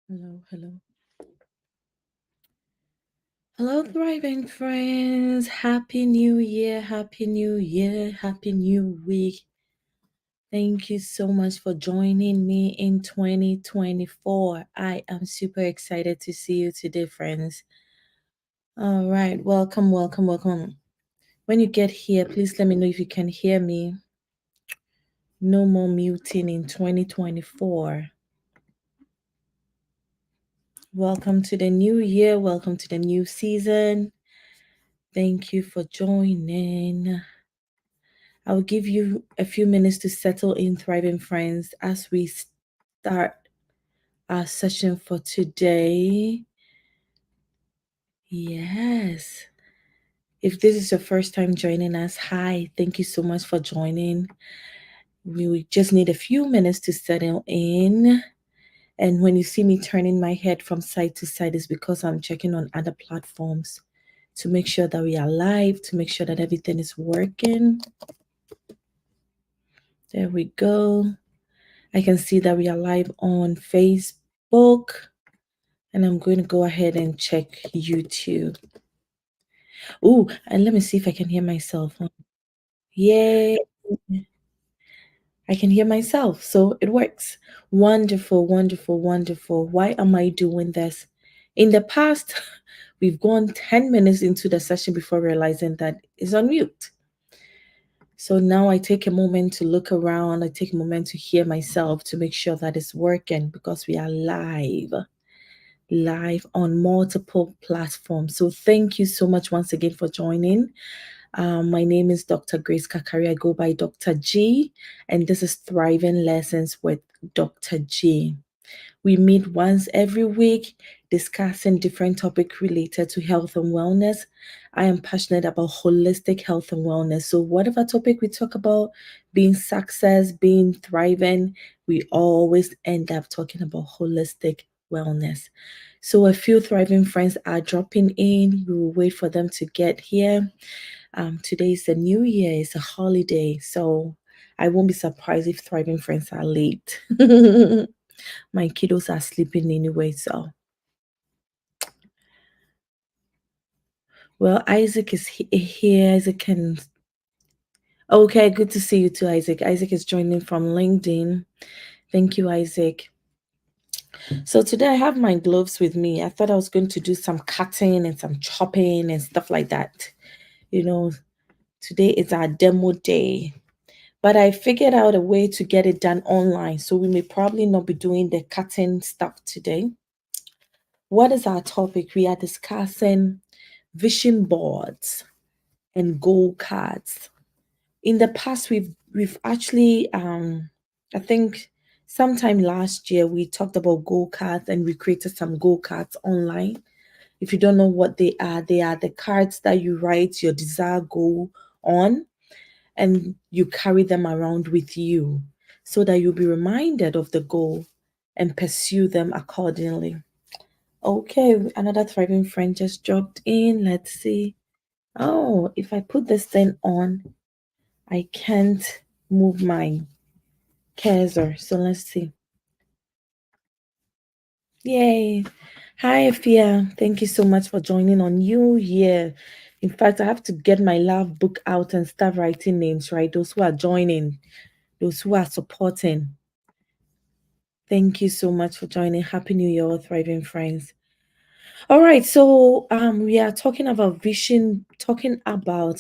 Hello, hello. Hello, thriving friends. Happy New Year, Happy New Year, Happy New Week. Thank you so much for joining me in 2024. I am super excited to see you today, friends. All right, welcome, welcome, welcome. When you get here, please let me know if you can hear me. No more muting in 2024. Welcome to the new year, welcome to the new season. Thank you for joining. I'll give you a few minutes to settle in, thriving friends, as we start our session for today. Yes. If this is your first time joining us, hi, thank you so much for joining. We just need a few minutes to settle in. And when you see me turning my head from side to side, is because I'm checking on other platforms to make sure that we are live, to make sure that everything is working. There we go. I can see that we are live on Facebook, and I'm going to go ahead and check YouTube. Oh, and let me see if I can hear myself. Yay! I can hear myself, so it works. Wonderful, wonderful, wonderful. Why am I doing this? In the past, we've gone 10 minutes into the session before realizing that it's on mute. So now I take a moment to look around, I take a moment to hear myself to make sure that it's working because we are live on multiple platforms. So thank you so much once again for joining. My name is Dr. Grace Kakari. I go by Dr. G, and this is Thriving Lessons with Dr. G. We meet once every week discussing different topics related to health and wellness. I am passionate about holistic health and wellness. So whatever topic we talk about, being success, being thriving, we always end up talking about holistic wellness. So a few thriving friends are dropping in. We will wait for them to get here. Today is the new year, it's a holiday, so I won't be surprised if thriving friends are late. My kiddos are sleeping anyway, so. Well, Isaac is here. Isaac can. Okay, good to see you too, Isaac. Isaac is joining from LinkedIn. Thank you, Isaac. So today I have my gloves with me. I thought I was going to do some cutting and some chopping and stuff like that. You know, today is our demo day. But I figured out a way to get it done online. So we may probably not be doing the cutting stuff today. What is our topic? We are discussing vision boards and goal cards. In the past, we've actually I think sometime last year we talked about goal cards and we created some goal cards online. If you don't know what they are the cards that you write your desired goal on and you carry them around with you so that you'll be reminded of the goal and pursue them accordingly. Okay, another thriving friend just dropped in. Let's see. Oh, if I put this thing on, I can't move my cursor. So let's see. Yay. Hi, Afia. Thank you so much for joining on New Year. In fact, I have to get my love book out and start writing names, right? Those who are joining, those who are supporting. Thank you so much for joining. Happy New Year, all thriving friends. All right, so we are talking about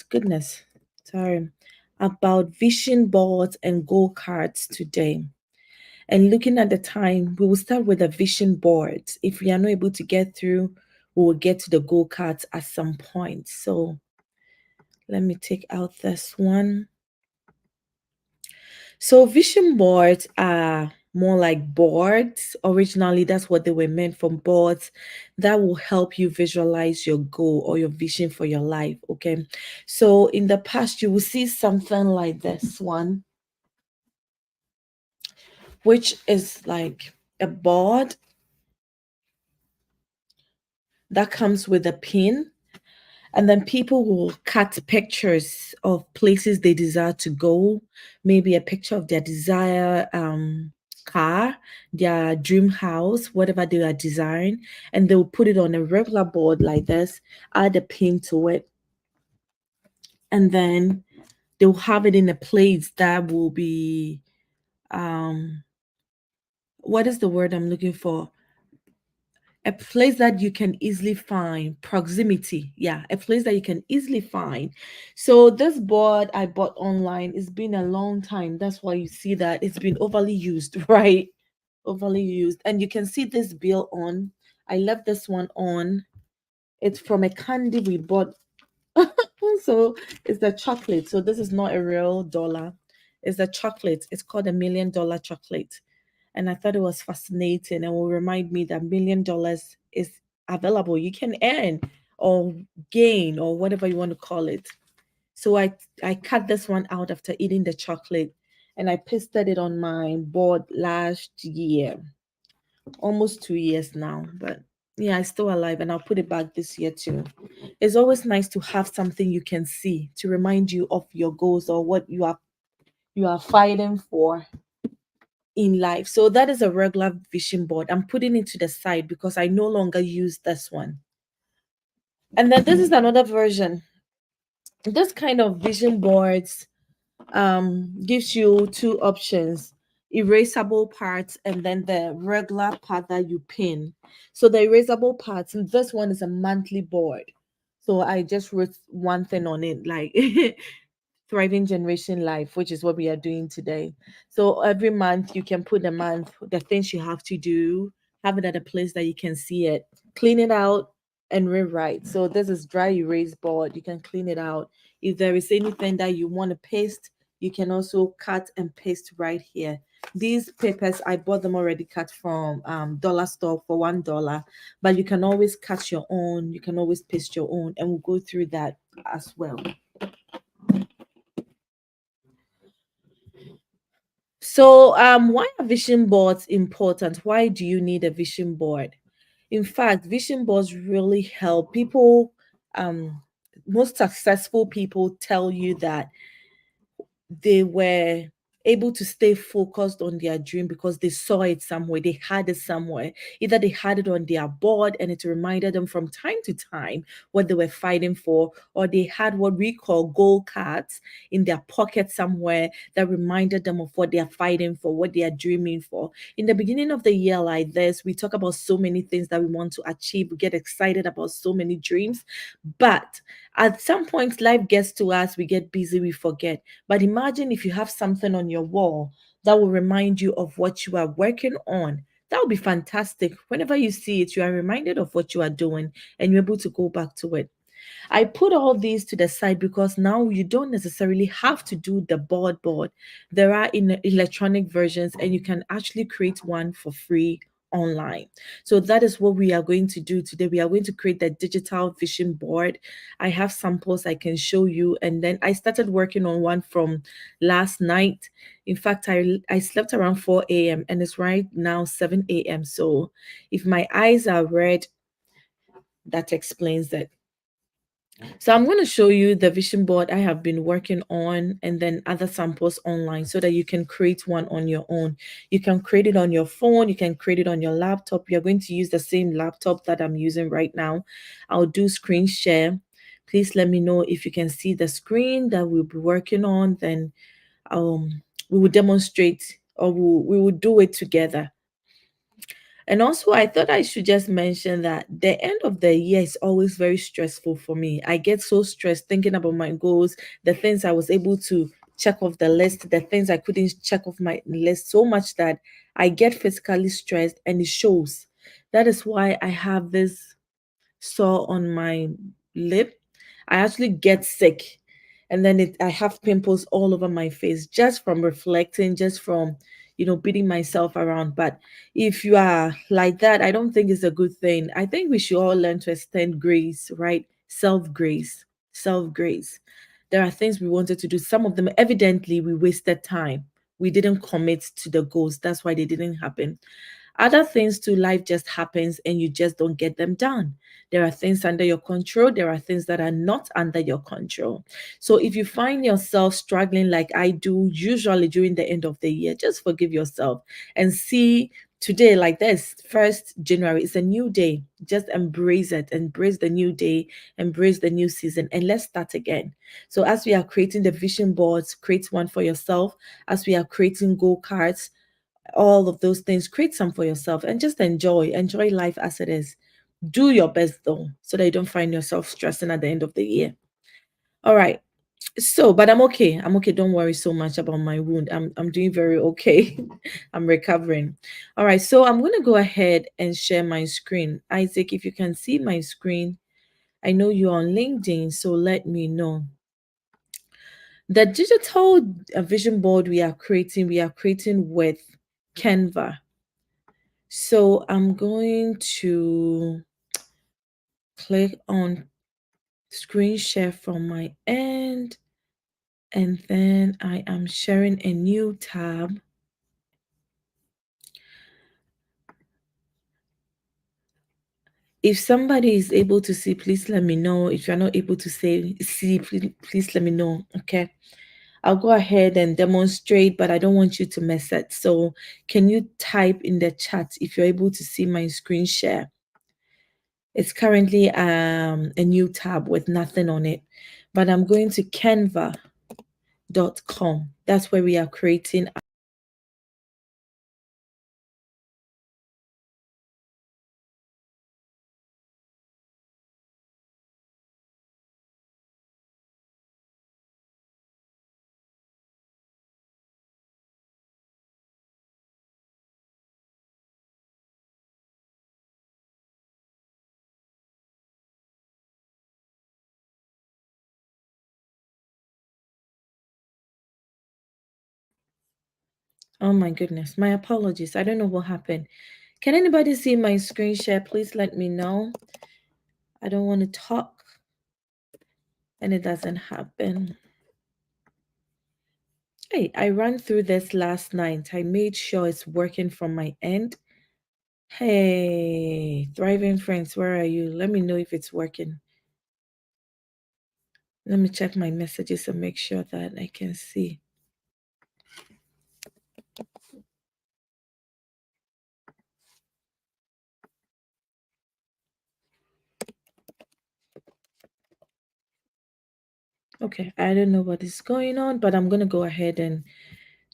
goodness, sorry, about vision boards and goal cards today. And looking at the time, we will start with the vision boards. If we are not able to get through, we will get to the goal cards at some point. So let me take out this one. So vision boards are more like boards. Originally, that's what they were meant for, boards that will help you visualize your goal or your vision for your life. Okay. So in the past, you will see something like this one, which is like a board that comes with a pin. And then people will cut pictures of places they desire to go, maybe a picture of their desire. car, their dream house, whatever they are desiring, and they'll put it on a regular board like this, add a pin to it, and then they'll have it in a place that will be um what is the word I'm looking for? A place that you can easily find. Proximity, yeah, a place that you can easily find. So this board I bought online, it's been a long time, that's why you see that it's been overly used right, overly used. And you can see this bill on, I left this one on. It's from a candy we bought. So it's the chocolate, so this is not a real dollar, it's the chocolate, it's called $1 million chocolate. And I thought it was fascinating and will remind me that $1 million is available. You can earn or gain or whatever you want to call it. So I cut this one out after eating the chocolate, and I pasted it on my board last year, almost 2 years now. But yeah, it's still alive, and I'll put it back this year too. It's always nice to have something you can see to remind you of your goals or what you are fighting for in life. So that is a regular vision board. I'm putting it to the side because I no longer use this one. And then this is another version. This kind of vision boards gives you two options: erasable parts and then the regular part that you pin. So the erasable parts, and this one is a monthly board. So I just wrote one thing on it, like Thriving Generation Life, which is what we are doing today. So every month you can put the things you have to do, have it at a place that you can see it, clean it out, and rewrite. So this is dry erase board. You can clean it out. If there is anything that you want to paste, you can also cut and paste right here. These papers, I bought them already cut from dollar store for $1, but you can always cut your own. You can always paste your own, and we'll go through that as well. So, why are vision boards important? Why do you need a vision board? In fact, vision boards really help people. Um, Most successful people tell you that they were able to stay focused on their dream because they saw it somewhere, they had it somewhere. Either they had it on their board and it reminded them from time to time what they were fighting for, or they had what we call goal cards in their pocket somewhere that reminded them of what they are fighting for, what they are dreaming for. In the beginning of the year, like this, we talk about so many things that we want to achieve, we get excited about so many dreams, but at some point life gets to us, we get busy, we forget. But imagine if you have something on your wall that will remind you of what you are working on. That would be fantastic. Whenever you see it, you are reminded of what you are doing and you're able to go back to it. I put all these to the side because now you don't necessarily have to do the board. There are in electronic versions and you can actually create one for free online. So that is what we are going to do today. We are going to create the digital vision board. I have samples I can show you, and then I started working on one from last night. In fact, I slept around 4 a.m. and it's right now 7 a.m. So if my eyes are red, that explains it. So I'm going to show you the vision board I have been working on and then other samples online so that you can create one on your own. You can create it on your phone, you can create it on your laptop. You're going to use the same laptop that I'm using right now. I'll do screen share. Please let me know if you can see the screen that we'll be working on. Then we will demonstrate, or we will do it together. And also, I thought I should just mention that the end of the year is always very stressful for me. I get so stressed thinking about my goals, the things I was able to check off the list, the things I couldn't check off my list, so much that I get physically stressed and it shows. That is why I have this sore on my lip. I actually get sick, and then I have pimples all over my face just from reflecting, just from beating myself around. But if you are like that, I don't think it's a good thing. I think we should all learn to extend grace, right? Self-grace, self-grace. There are things we wanted to do. Some of them, evidently, we wasted time. We didn't commit to the goals. That's why they didn't happen. Other things to life just happens and you just don't get them done. There are things under your control, there are things that are not under your control. So if you find yourself struggling like I do usually during the end of the year, just forgive yourself and see today like this, 1st January is a new day. Just embrace it, embrace the new day, embrace the new season, and let's start again. So as we are creating the vision boards, create one for yourself. As we are creating goal cards, all of those things, create some for yourself and just enjoy life as it is. Do your best though, so that you don't find yourself stressing at the end of the year. All right. So, but I'm okay. I'm okay. Don't worry so much about my wound. I'm doing very okay. I'm recovering. All right. So I'm gonna go ahead and share my screen. Isaac, if you can see my screen, I know you're on LinkedIn, so let me know. The digital vision board we are creating with Canva. So I'm going to click on screen share from my end, and then I am sharing a new tab. If somebody is able to see, please let me know. If you're not able to see, please let me know. Okay. I'll go ahead and demonstrate, but I don't want you to mess it. So can you type in the chat if you're able to see my screen share? It's currently a new tab with nothing on it, but I'm going to canva.com. That's where we are creating. Oh my goodness, my apologies. I don't know what happened. Can anybody see my screen share? Please let me know. I don't want to talk and it doesn't happen. Hey, I ran through this last night. I made sure it's working from my end. Hey, Thriving Friends, where are you? Let me know if it's working. Let me check my messages and make sure that I can see. Okay, I don't know what is going on, but I'm going to go ahead and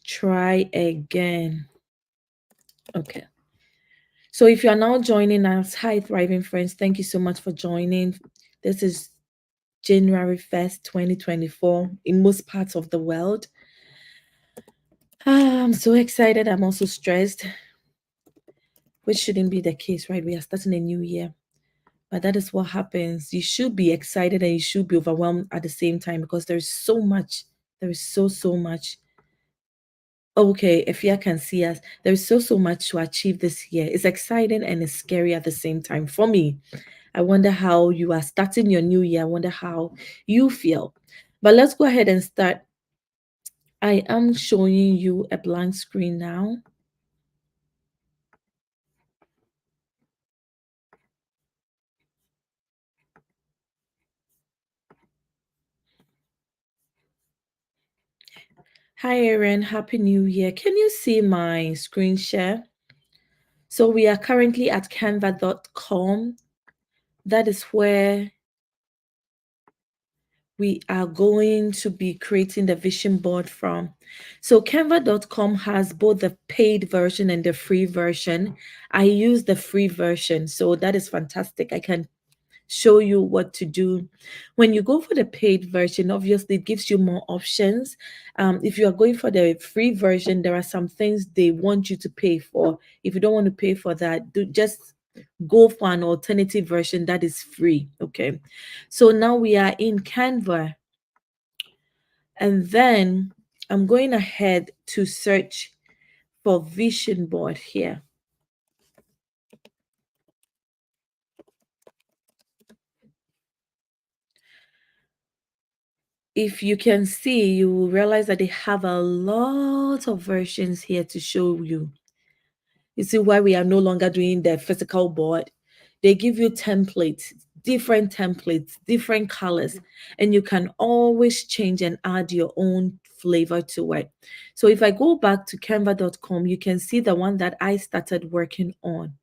try again. Okay. So if you are now joining us, hi, Thriving Friends. Thank you so much for joining. This is January 1st, 2024 in most parts of the world. I'm so excited. I'm also stressed, which shouldn't be the case, right? We are starting a new year. But that is what happens. You should be excited and you should be overwhelmed at the same time because there's so much. There is so much. Okay, if you can see us, there's so much to achieve this year. It's exciting and it's scary at the same time. For me, I wonder how you are starting your new year. I wonder how you feel. But let's go ahead and start. I am showing you a blank screen now. Hi, Erin. Happy New Year. Can you see my screen share? So we are currently at canva.com. That is where we are going to be creating the vision board from. So canva.com has both the paid version and the free version. I use the free version, so that is fantastic. I can show you what to do. When you go for the paid version, obviously it gives you more options. If you are going for the free version, there are some things they want you to pay for. If you don't want to pay for that, just go for an alternative version that is free. Okay. So now we are in Canva, and then I'm going ahead to search for vision board here. If you can see, you will realize that they have a lot of versions here to show you. You see why we are no longer doing the physical board? They give you templates, different colors, and you can always change and add your own flavor to it. So if I go back to canva.com, you can see the one that I started working on.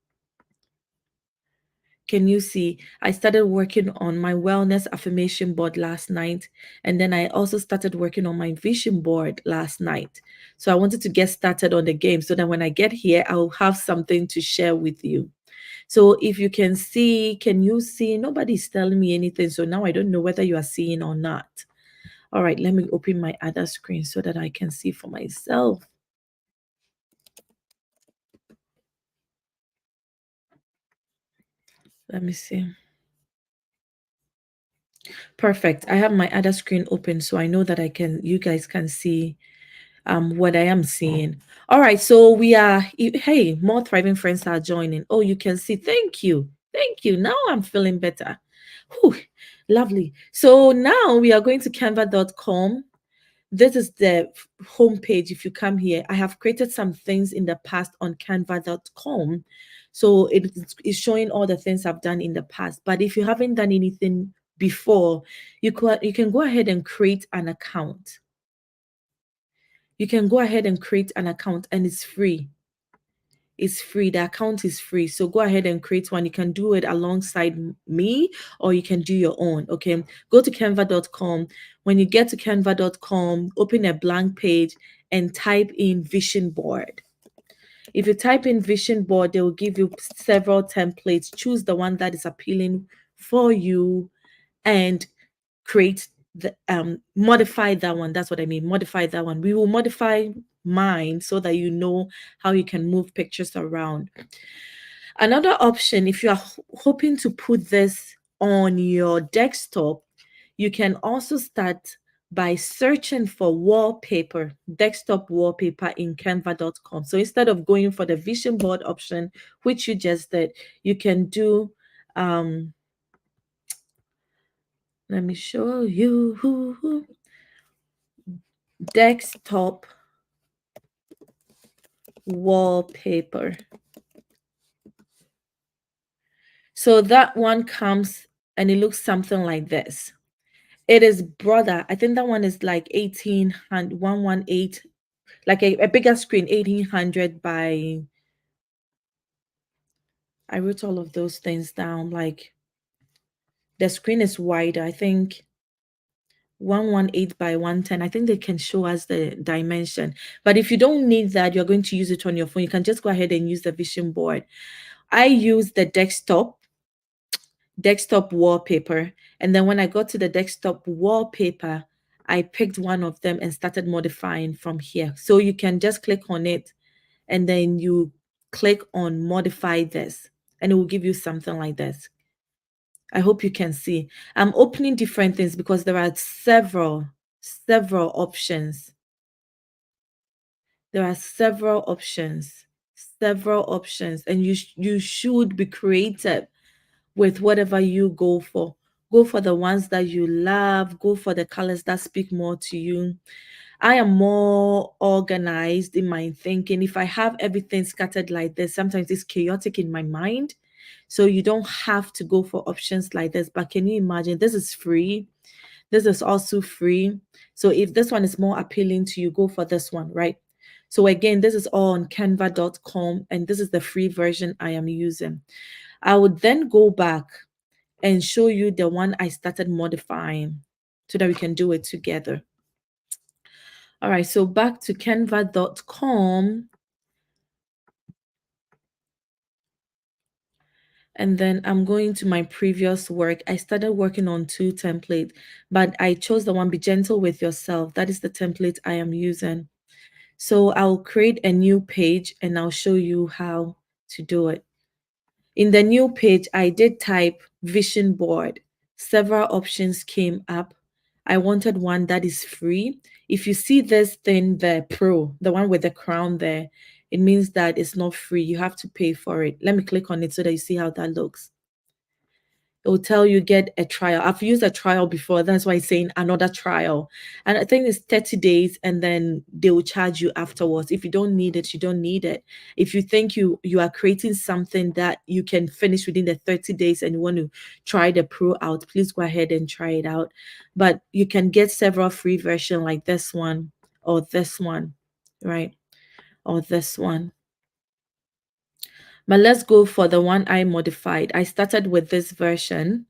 Can you see? I started working on my wellness affirmation board last night, and then I also started working on my vision board last night. So I wanted to get started on the game so that when I get here, I'll have something to share with you. So if you can see, can you see? Nobody's telling me anything. So now I don't know whether you are seeing or not. All right, let me open my other screen so that I can see for myself. Let me see. Perfect. I have my other screen open so I know that you guys can see what I am seeing. All right, so we are, hey, more thriving friends are joining. Oh, you can see. Thank you. Thank you. Now I'm feeling better. Whew, lovely. So now we are going to canva.com. This is the homepage. If you come here, I have created some things in the past on canva.com. So it is showing all the things I've done in the past. But if you haven't done anything before, you can go ahead and create an account. You can go ahead and create an account, and it's free. It's free. The account is free. So go ahead and create one. You can do it alongside me, or you can do your own. Okay. Go to canva.com. When you get to canva.com, open a blank page and type in vision board. If you type in vision board, they will give you several templates. Choose the one that is appealing for you and create the modify that one. That's what I mean. Modify that one. We will modify mine so that you know how you can move pictures around. Another option, if you are hoping to put this on your desktop, you can also start by searching for wallpaper, desktop wallpaper in canva.com. So instead of going for the vision board option, which you just did, you can do let me show you desktop wallpaper. So that one comes and it looks something like this. It is brother. I think that one is like 118, like a bigger screen, 1800 by, I wrote all of those things down. Like the screen is wider. I think 118 by 110. I think they can show us the dimension. But if you don't need that, you're going to use it on your phone. You can just go ahead and use the vision board. I use the desktop wallpaper. And then when I got to the desktop wallpaper, I picked one of them and started modifying from here. So you can just click on it and then you click on modify this and it will give you something like this. I hope you can see. I'm opening different things because there are several options. There are several options, and you should be creative with whatever you go for. Go for the ones that you love. Go for the colors that speak more to you. I am more organized in my thinking. If I have everything scattered like this, sometimes it's chaotic in my mind. So you don't have to go for options like this. But can you imagine? This is free. This is also free. So if this one is more appealing to you, go for this one, right? So again, this is all on canva.com, and this is the free version I am using. I would then go back and show you the one I started modifying so that we can do it together. All right, so back to canva.com. And then I'm going to my previous work. I started working on 2 templates, but I chose the one, Be Gentle with Yourself. That is the template I am using. So I'll create a new page and I'll show you how to do it. In the new page, I did type vision board. Several options came up. I wanted one that is free. If you see this thing, the pro, the one with the crown there, it means that it's not free. You have to pay for it. Let me click on it so that you see how that looks. It will tell you get a trial. I've used a trial before. That's why it's saying another trial. And I think it's 30 days and then they will charge you afterwards. If you don't need it, you don't need it. If you think you are creating something that you can finish within the 30 days and you want to try the pro out, please go ahead and try it out. But you can get several free versions like this one or this one, right? Or this one. But let's go for the one I modified. I started with this version.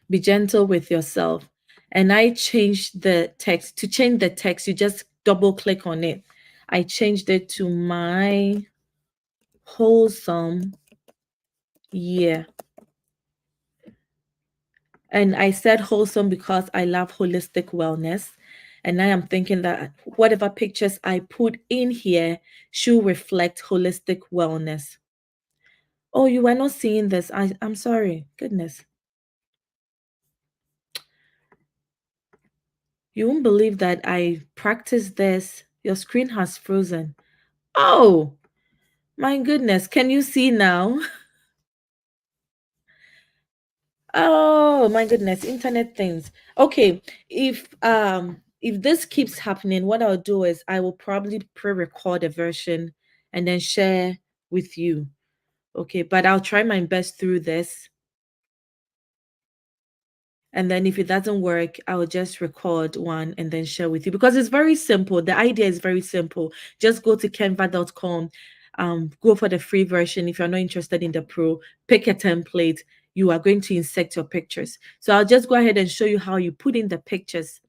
Be gentle with yourself. And I changed the text. To change the text, you just double click on it. I changed it to my wholesome year. And I said wholesome because I love holistic wellness. And I am thinking that whatever pictures I put in here should reflect holistic wellness. Oh, you were not seeing this. I'm sorry. Goodness. You won't believe that I practiced this. Your screen has frozen. Oh, my goodness. Can you see now? Oh, my goodness. Internet things. Okay. If this keeps happening, what I'll do is I will probably pre-record a version and then share with you. Okay, but I'll try my best through this. And then if it doesn't work, I will just record one and then share with you because it's very simple. The idea is very simple. Just go to canva.com, go for the free version. If you're not interested in the pro, pick a template. You are going to insert your pictures. So I'll just go ahead and show you how you put in the pictures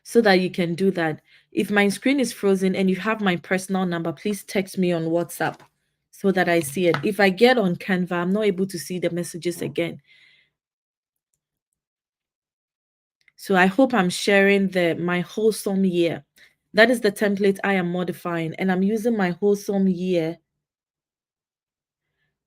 so that you can do that. If my screen is frozen and you have my personal number, please text me on WhatsApp so that I see it. If I get on Canva, I'm not able to see the messages again. So I hope I'm sharing my wholesome year. That is the template I am modifying, and I'm using my wholesome year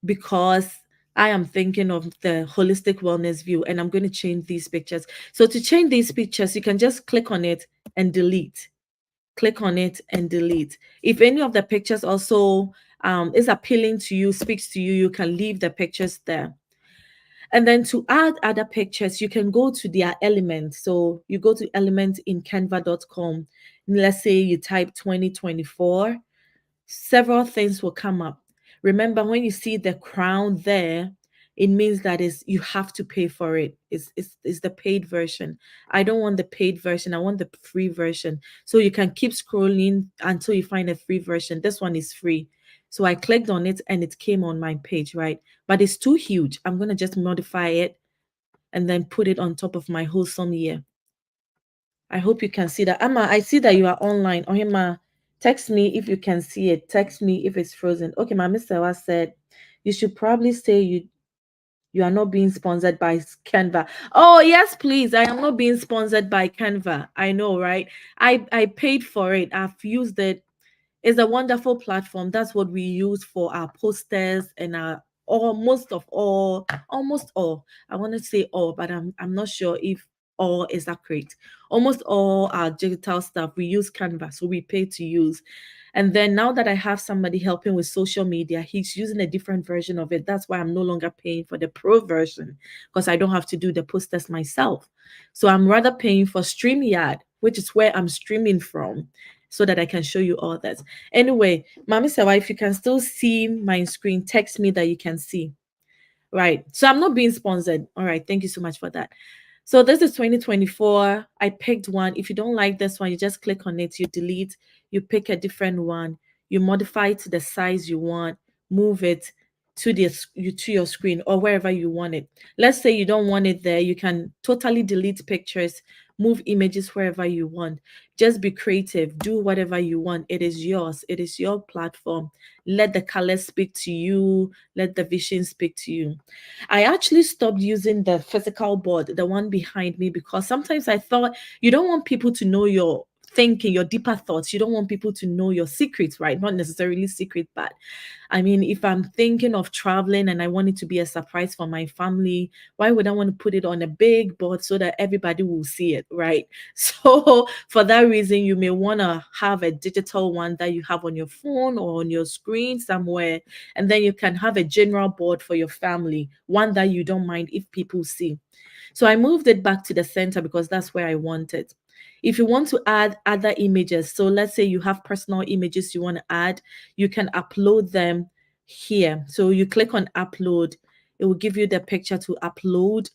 because I am thinking of the holistic wellness view, and I'm going to change these pictures. So to change these pictures, you can just click on it and delete. Click on it and delete. If any of the pictures also is appealing to you, speaks to you, you can leave the pictures there. And then to add other pictures, you can go to their element. So you go to element in canva.com. Let's say you type 2024, several things will come up. Remember, when you see the crown there, it means that is you have to pay for it. It's the paid version. I don't want the paid version. I want the free version. So you can keep scrolling until you find a free version. This one is free. So I clicked on it and it came on my page, right? But it's too huge. I'm gonna just modify it and then put it on top of my wholesome year. I hope you can see that. Amma, I see that you are online. Ohima, text me if you can see it. Text me if it's frozen. Okay, my Mr. Was said you should probably say you are not being sponsored by Canva. Oh, yes, please. I am not being sponsored by Canva. I know, right? I paid for it. I've used it. It's a wonderful platform. That's what we use for our posters and our almost all. I want to say all, but I'm not sure if all is accurate. Almost all our digital stuff we use Canva, so we pay to use. And then now that I have somebody helping with social media, he's using a different version of it. That's why I'm no longer paying for the pro version because I don't have to do the posters myself. So I'm rather paying for StreamYard, which is where I'm streaming from, so that I can show you all that. Anyway, Mami Sawa, if you can still see my screen, text me that you can see. Right. So I'm not being sponsored. All right. Thank you so much for that. So this is 2024. I picked one. If you don't like this one, you just click on it, you delete, you pick a different one, you modify it to the size you want, move it to your screen or wherever you want it. Let's say you don't want it there, you can totally delete pictures, move images wherever you want. Just be creative, do whatever you want. It is yours, it is your platform. Let the colors speak to you, let the vision speak to you. I actually stopped using the physical board, the one behind me, because sometimes I thought you don't want people to know your thinking, your deeper thoughts. You don't want people to know your secrets, right? Not necessarily secret, but I mean, if I'm thinking of traveling and I want it to be a surprise for my family, why would I want to put it on a big board so that everybody will see it, right? So, for that reason, you may want to have a digital one that you have on your phone or on your screen somewhere, and then you can have a general board for your family, one that you don't mind if people see. So I moved it back to the center because that's where I want it. If you want to add other images, so let's say you have personal images you want to add, you can upload them here. So you click on upload, it will give you the picture to upload.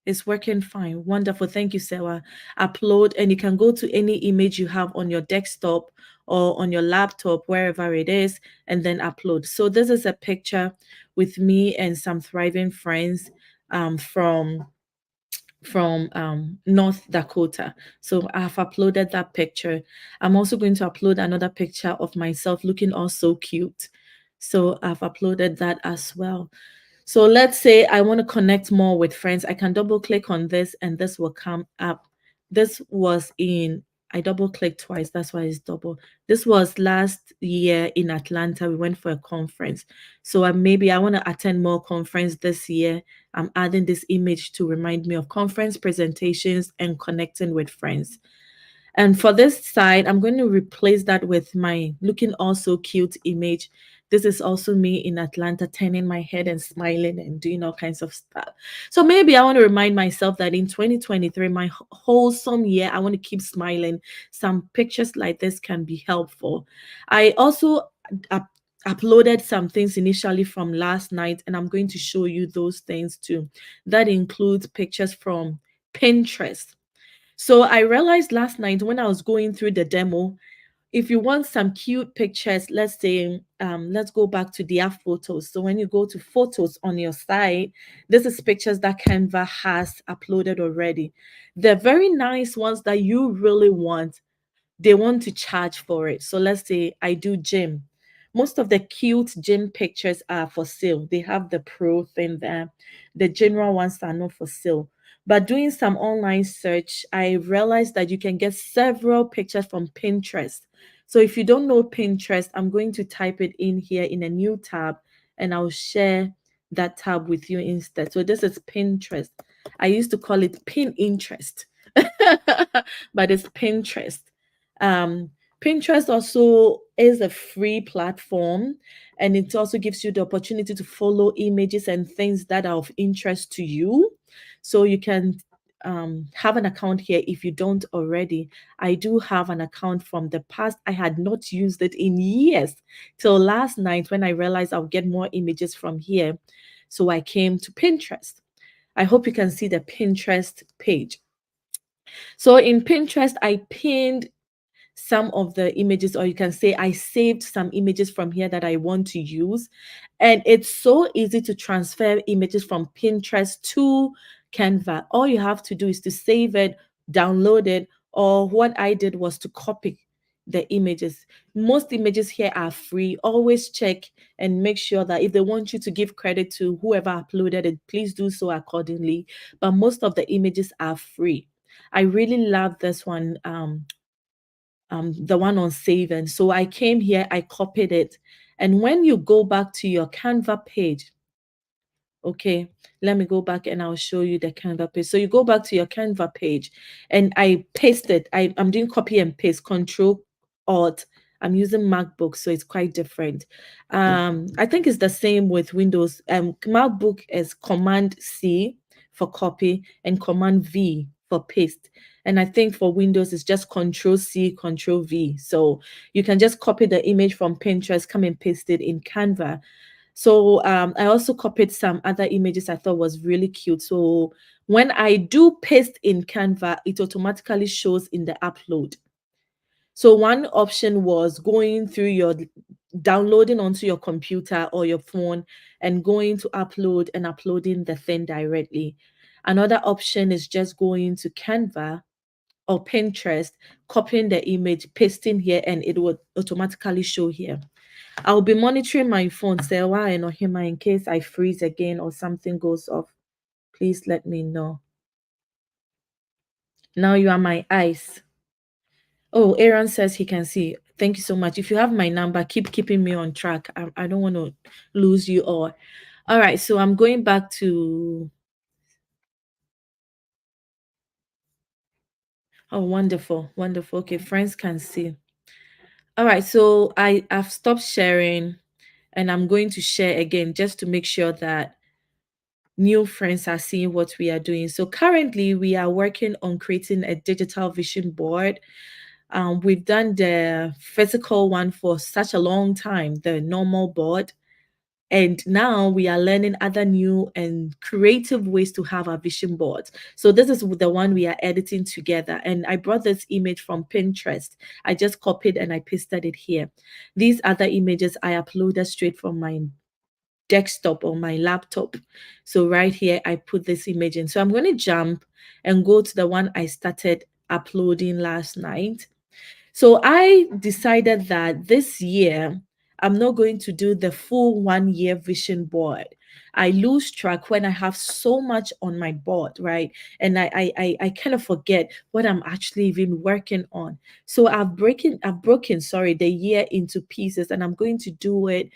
It's working fine. Wonderful. Thank you, Sarah. Upload, and you can go to any image you have on your desktop or on your laptop, wherever it is, and then upload. So this is a picture with me and some thriving friends from North Dakota. So I have uploaded that picture. I'm also going to upload another picture of myself looking all so cute. So I've uploaded that as well. So let's say I want to connect more with friends. I can double click on this and this will come up. This was in, I double clicked twice. That's why it's double. This was last year in Atlanta. We went for a conference. So maybe I want to attend more conference this year. I'm adding this image to remind me of conference presentations and connecting with friends. And for this side, I'm going to replace that with my looking also cute image. This is also me in Atlanta, turning my head and smiling and doing all kinds of stuff. So maybe I want to remind myself that in 2023, my wholesome year, I want to keep smiling. Some pictures like this can be helpful. I also uploaded some things initially from last night, and I'm going to show you those things too. That includes pictures from Pinterest. So I realized last night when I was going through the demo, if you want some cute pictures, let's say, let's go back to their photos. So when you go to photos on your site, this is pictures that Canva has uploaded already. The very nice ones that you really want, they want to charge for it. So let's say I do gym. Most of the cute gym pictures are for sale. They have the pro thing there. The general ones are not for sale. But doing some online search, I realized that you can get several pictures from Pinterest. So if you don't know Pinterest, I'm going to type it in here in a new tab and I'll share that tab with you instead. So this is Pinterest. I used to call it Pin Interest, but it's Pinterest. Um, Pinterest also is a free platform, and it also gives you the opportunity to follow images and things that are of interest to you. So you can have an account here if you don't already. I do have an account from the past. I had not used it in years till last night when I realized I'll get more images from here. So I came to Pinterest. I hope you can see the Pinterest page. So in Pinterest, I pinned some of the images, or you can say I saved some images from here that I want to use. And it's so easy to transfer images from Pinterest to Canva. All you have to do is to save it, download it, or what I did was to copy the images. Most images here are free. Always check and make sure that if they want you to give credit to whoever uploaded it, please do so accordingly. But most of the images are free. I really love this one. The one on saving. So I came here, I copied it. And when you go back to your Canva page, okay, let me go back and I'll show you the Canva page. So you go back to your Canva page and I pasted, I'm doing copy and paste, Control Alt. I'm using MacBook, so it's quite different. I think it's the same with Windows. MacBook is Command C for copy and Command V for paste. And I think for Windows, it's just Control C, Control V. So you can just copy the image from Pinterest, come and paste it in Canva. So I also copied some other images I thought was really cute. So when I do paste in Canva, it automatically shows in the upload. So one option was going through your downloading onto your computer or your phone and going to upload and uploading the thing directly. Another option is just going to Canva or Pinterest, copying the image, pasting here, and it would automatically show here. I'll be monitoring my phone, Sewa and Ohima, in case I freeze again or something goes off. Please let me know. Now you are my eyes. Oh, Aaron says he can see. Thank you so much. If you have my number, keep keeping me on track. I don't want to lose you all right, so I'm going back to. Oh, wonderful, wonderful. Okay, friends can see. All right, so I've stopped sharing and I'm going to share again just to make sure that new friends are seeing what we are doing. So currently we are working on creating a digital vision board. We've done the physical one for such a long time, the normal board. And now we are learning other new and creative ways to have our vision boards. So this is the one we are editing together. And I brought this image from Pinterest. I just copied and I pasted it here. These other images I uploaded straight from my desktop or my laptop. So right here, I put this image in. So I'm going to jump and go to the one I started uploading last night. So I decided that this year, I'm not going to do the full 1 year vision board. I lose track when I have so much on my board, right? And I kind of forget what I'm actually even working on. So I've broken, sorry, the year into pieces, and I'm going to do it.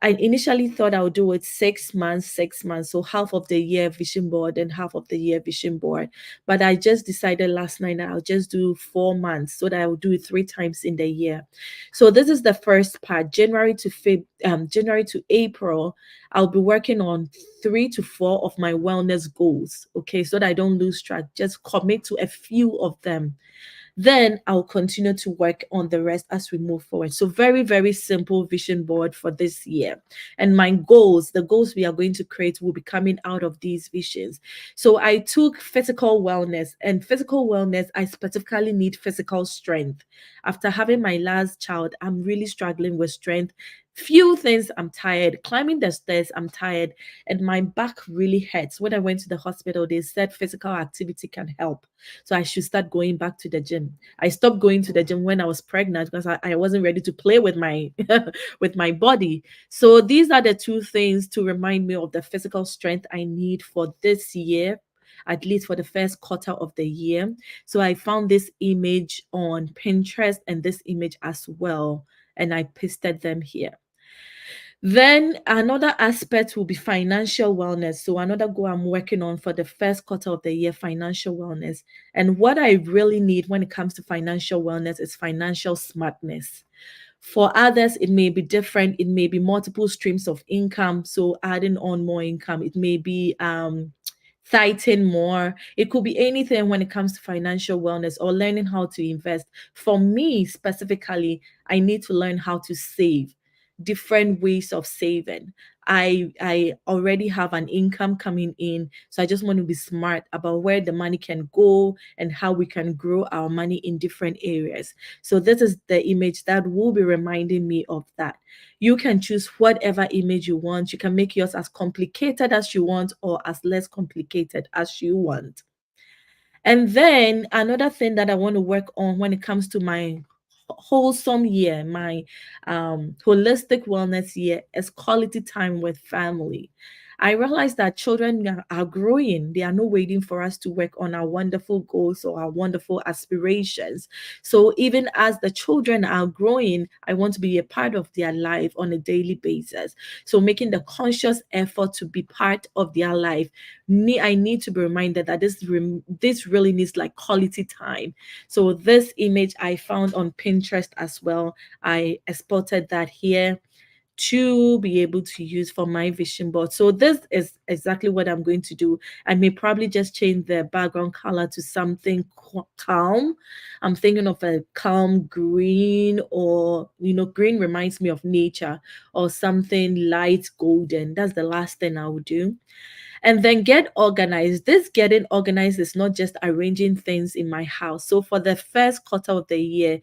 I initially thought I would do it 6 months, 6 months, so half of the year vision board and half of the year vision board. But I just decided last night that I'll just do 4 months so that I will do it 3 times in the year. So this is the first part, January to April. I'll be working on 3 to 4 of my wellness goals. Okay, so that I don't lose track. Just commit to a few of them, then I'll continue to work on the rest as we move forward. So very, very simple vision board for this year. And my goals, the goals we are going to create will be coming out of these visions. So I took physical wellness, and physical wellness, I specifically need physical strength. After having my last child, I'm really struggling with strength. Few things, I'm tired. Climbing the stairs, I'm tired. And my back really hurts. When I went to the hospital, they said physical activity can help. So I should start going back to the gym. I stopped going to the gym when I was pregnant because I wasn't ready to play with my with my body. So these are the two things to remind me of the physical strength I need for this year, at least for the first quarter of the year. So I found this image on Pinterest and this image as well, and I pasted them here. Then another aspect will be financial wellness. So another goal I'm working on for the first quarter of the year, financial wellness. And what I really need when it comes to financial wellness is financial smartness. For others, it may be different. It may be multiple streams of income. So adding on more income. It may be tithing more. It could be anything when it comes to financial wellness or learning how to invest. For me specifically, I need to learn how to save, different ways of saving. I already have an income coming in, so I just want to be smart about where the money can go and how we can grow our money in different areas. So this is the image that will be reminding me of that. You can choose whatever image you want. You can make yours as complicated as you want or as less complicated as you want. And then another thing that I want to work on when it comes to my wholesome year, my holistic wellness year, is quality time with family. I realize that children are growing. They are not waiting for us to work on our wonderful goals or our wonderful aspirations. So even as the children are growing, I want to be a part of their life on a daily basis. So making the conscious effort to be part of their life, I need to be reminded that this really needs like quality time. So this image I found on Pinterest as well. I exported that here to be able to use for my vision board. So this is exactly what I'm going to do. I may probably just change the background color to something calm. I'm thinking of a calm green, or green reminds me of nature, or something light golden. That's the last thing I would do. And then get organized. This getting organized is not just arranging things in my house. So for the first quarter of the year,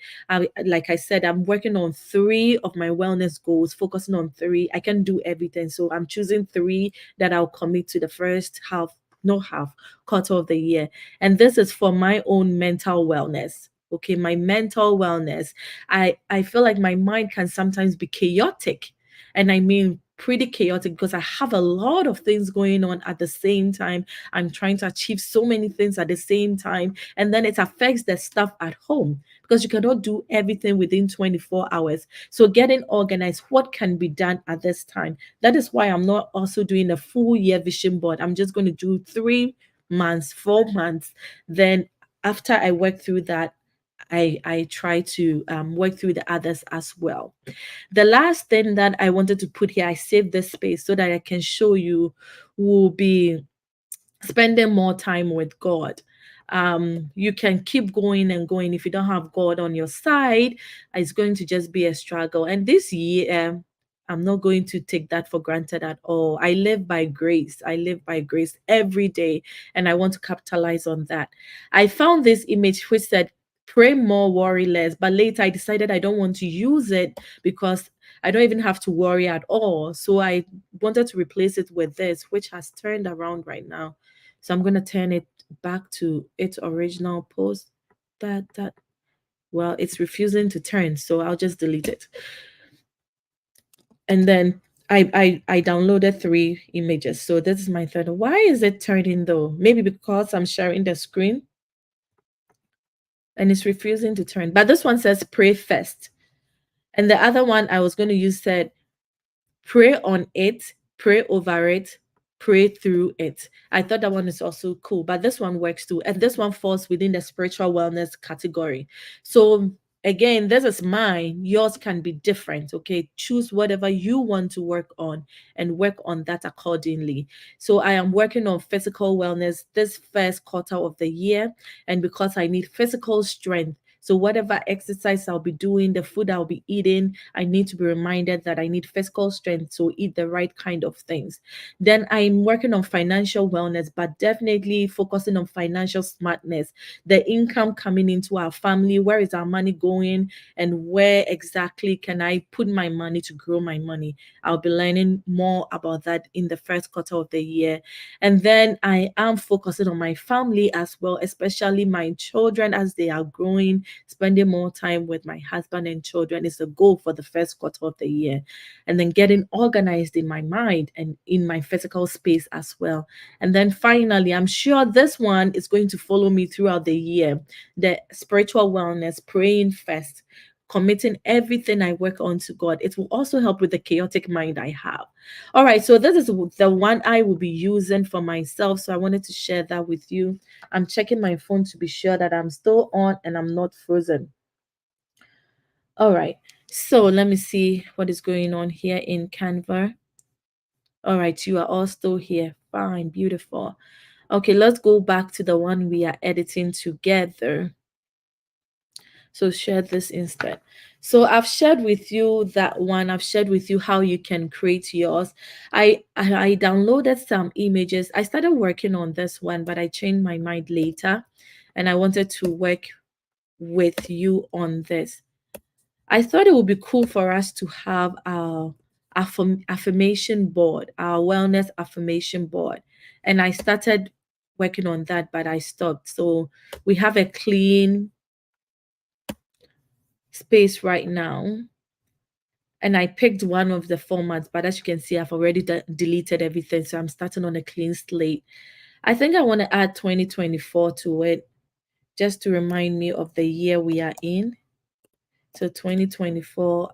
like I said, I'm working on 3 of my wellness goals, focusing on 3. I can do everything. So I'm choosing 3 that I'll commit to the first half, no half, quarter of the year. And this is for my own mental wellness. Okay, my mental wellness. I feel like my mind can sometimes be chaotic. And I mean pretty chaotic because I have a lot of things going on at the same time. I'm trying to achieve so many things at the same time. And then it affects the stuff at home because you cannot do everything within 24 hours. So getting organized, what can be done at this time? That is why I'm not also doing a full year vision board. I'm just going to do 3 months, 4 months. Then after I work through that, I try to work through the others as well. The last thing that I wanted to put here, I saved this space so that I can show you, will be spending more time with God. You can keep going and going. If you don't have God on your side, it's going to just be a struggle. And this year, I'm not going to take that for granted at all. I live by grace. I live by grace every day, and I want to capitalize on that. I found this image which said, pray more, worry less. But later I decided I don't want to use it because I don't even have to worry at all. So I wanted to replace it with this, which has turned around right now. So I'm going to turn it back to its original post. Well, it's refusing to turn, so I'll just delete it. And then I downloaded 3 images. So this is my third. Why is it turning though? Maybe because I'm sharing the screen and it's refusing to turn. But this one says pray first. And the other one I was going to use said pray on it, pray over it, pray through it. I thought that one is also cool, but this one works too. And this one falls within the spiritual wellness category. So again, this is mine. Yours can be different. Okay. Choose whatever you want to work on and work on that accordingly. So I am working on physical wellness this first quarter of the year. And because I need physical strength, so whatever exercise I'll be doing, the food I'll be eating, I need to be reminded that I need physical strength to eat the right kind of things. Then I'm working on financial wellness, but definitely focusing on financial smartness, the income coming into our family, where is our money going, and where exactly can I put my money to grow my money. I'll be learning more about that in the first quarter of the year. And then I am focusing on my family as well, especially my children as they are growing. Spending more time with my husband and children is the goal for the first quarter of the year. And then getting organized in my mind and in my physical space as well. And then finally, I'm sure this one is going to follow me throughout the year, the spiritual wellness, praying first, committing everything I work on to God. It will also help with the chaotic mind I have. All right, so this is the one I will be using for myself. So I wanted to share that with you. I'm checking my phone to be sure that I'm still on and I'm not frozen. All right, so let me see what is going on here in Canva. All right, you are all still here. Fine, beautiful. Okay, let's go back to the one we are editing together. So share this instead. So I've shared with you that one. I've shared with you how you can create yours. I downloaded some images. I started working on this one, but I changed my mind later, and I wanted to work with you on this. I thought it would be cool for us to have our affirmation board, our wellness affirmation board, and I started working on that, but I stopped. So we have a clean space right now, and I picked one of the formats, but as you can see, I've already deleted everything, so I'm starting on a clean slate. I think I want to add 2024 to it just to remind me of the year we are in. So 2024,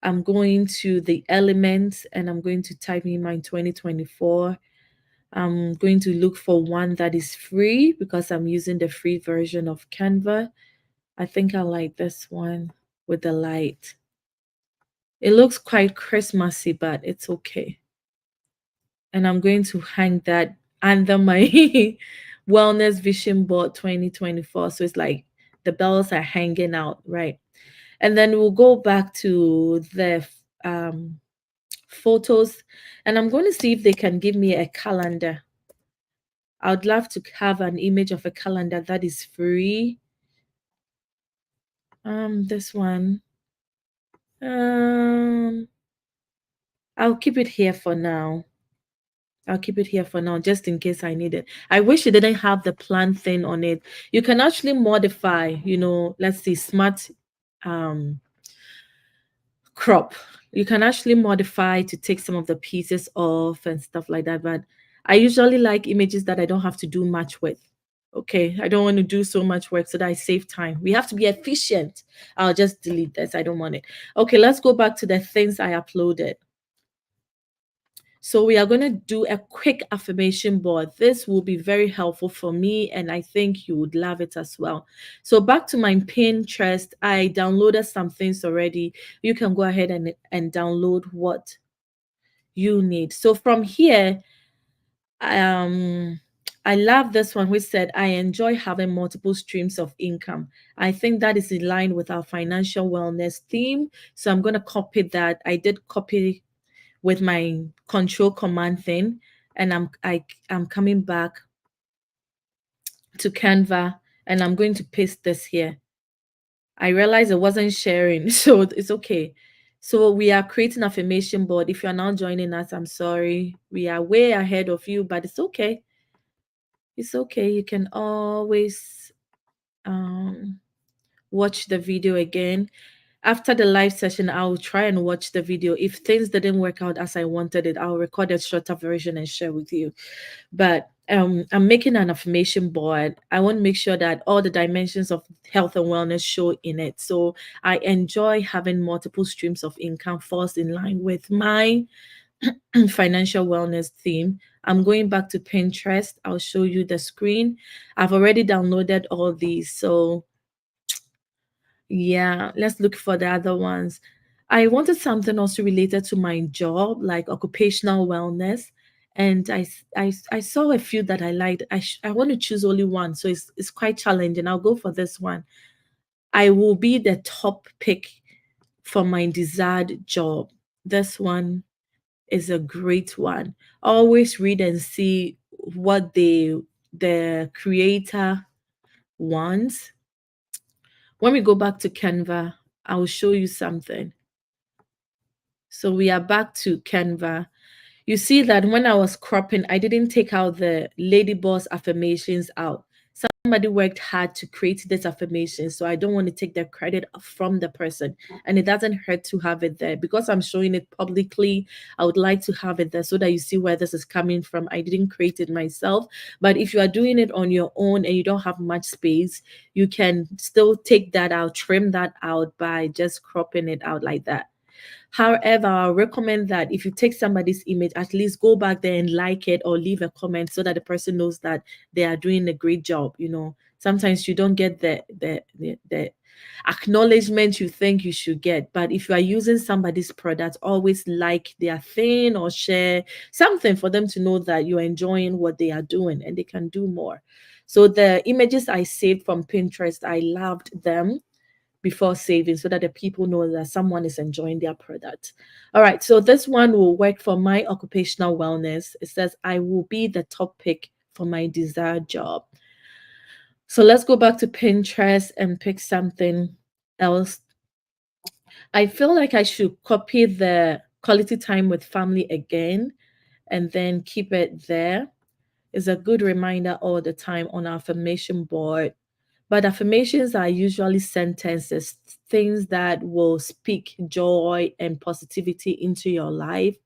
I'm going to the elements and I'm going to type in my 2024. I'm going to look for one that is free because I'm using the free version of Canva. I think I like this one with the light. It looks quite Christmassy, but it's okay. And I'm going to hang that under my Wellness Vision Board 2024. So it's like the bells are hanging out, right? And then we'll go back to the photos, and I'm going to see if they can give me a calendar. I would love to have an image of a calendar that is free. This one. I'll keep it here for now. I'll keep it here for now, just in case I need it. I wish it didn't have the plan thing on it. You can actually modify, let's see, smart crop. You can actually modify to take some of the pieces off and stuff like that. But I usually like images that I don't have to do much with. Okay, I don't want to do so much work so that I save time. We have to be efficient. I'll just delete this. I don't want it. Okay, let's go back to the things I uploaded. So we are going to do a quick affirmation board. This will be very helpful for me, and I think you would love it as well. So back to my Pinterest, I downloaded some things already. You can go ahead and download what you need. So from here, um I love this one which said, I enjoy having multiple streams of income. I think that is in line with our financial wellness theme. So I'm going to copy that. I did copy with my control command thing, and I'm coming back to Canva, and I'm going to paste this here. I realized it wasn't sharing, so it's okay. So we are creating affirmation board. If you're now joining us, I'm sorry. We are way ahead of you, but it's okay. It's okay. You can always watch the video again. After the live session, I'll try and watch the video. If things didn't work out as I wanted it, I'll record a shorter version and share with you. But I'm making an affirmation board. I want to make sure that all the dimensions of health and wellness show in it. So I enjoy having multiple streams of income falls in line with my financial wellness theme. I'm going back to Pinterest. I'll show you the screen. I've already downloaded all these. So yeah, let's look for the other ones. I wanted something also related to my job, like occupational wellness. And I saw a few that I liked. I want to choose only one, so it's quite challenging. I'll go for this one. I will be the top pick for my desired job. This one is a great one. Always read and see what the creator wants. When we go back to Canva, I will show you something. So we are back to Canva. You see that when I was cropping, I didn't take out the Lady Boss affirmations out. Somebody worked hard to create this affirmation, so I don't want to take the credit from the person. And it doesn't hurt to have it there. Because I'm showing it publicly, I would like to have it there so that you see where this is coming from. I didn't create it myself. But if you are doing it on your own and you don't have much space, you can still take that out, trim that out by just cropping it out like that. However, I recommend that if you take somebody's image, at least go back there and like it or leave a comment so that the person knows that they are doing a great job. Sometimes you don't get the acknowledgement you think you should get. But if you are using somebody's product, always like their thing or share something for them to know that you're enjoying what they are doing and they can do more. So the images I saved from Pinterest, I loved them before saving so that the people know that someone is enjoying their product. All right, so this one will work for my occupational wellness. It says, I will be the top pick for my desired job. So let's go back to Pinterest and pick something else. I feel like I should copy the quality time with family again and then keep it there. It's a good reminder all the time on our affirmation board. But affirmations are usually sentences, things that will speak joy and positivity into your life.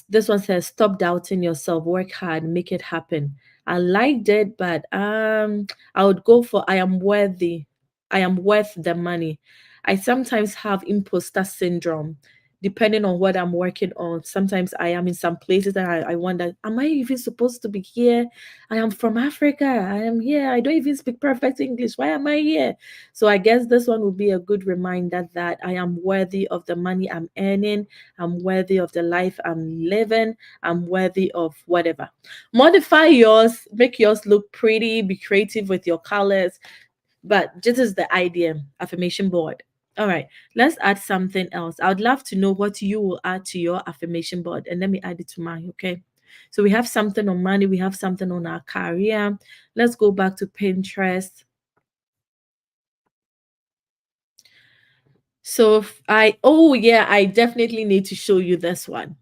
This one says, "Stop doubting yourself. Work hard. Make it happen." I liked it, but I would go for, "I am worthy. I am worth the money." I sometimes have imposter syndrome, depending on what I'm working on. Sometimes I am in some places that I wonder, am I even supposed to be here? I am from Africa. I am here. I don't even speak perfect English. Why am I here? So I guess this one would be a good reminder that I am worthy of the money I'm earning. I'm worthy of the life I'm living. I'm worthy of whatever. Modify yours, make yours look pretty, be creative with your colors. But this is the idea, affirmation board. All right, let's add something else. I would love to know what you will add to your affirmation board, and let me add it to mine, okay? So we have something on money, we have something on our career. Let's go back to Pinterest. So oh yeah, I definitely need to show you this one.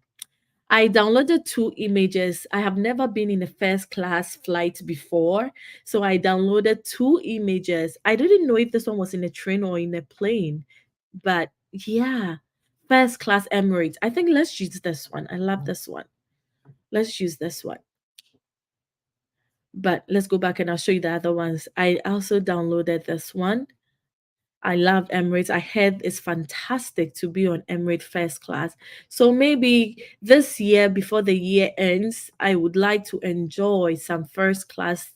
I downloaded two images. I have never been in a first class flight before. So I downloaded two images. I didn't know if this one was in a train or in a plane, but yeah, first class Emirates. I think let's use this one. I love this one. Let's use this one. But let's go back and I'll show you the other ones. I also downloaded this one. I love Emirates. I heard it's fantastic to be on Emirates first class. So maybe this year, before the year ends, I would like to enjoy some first class,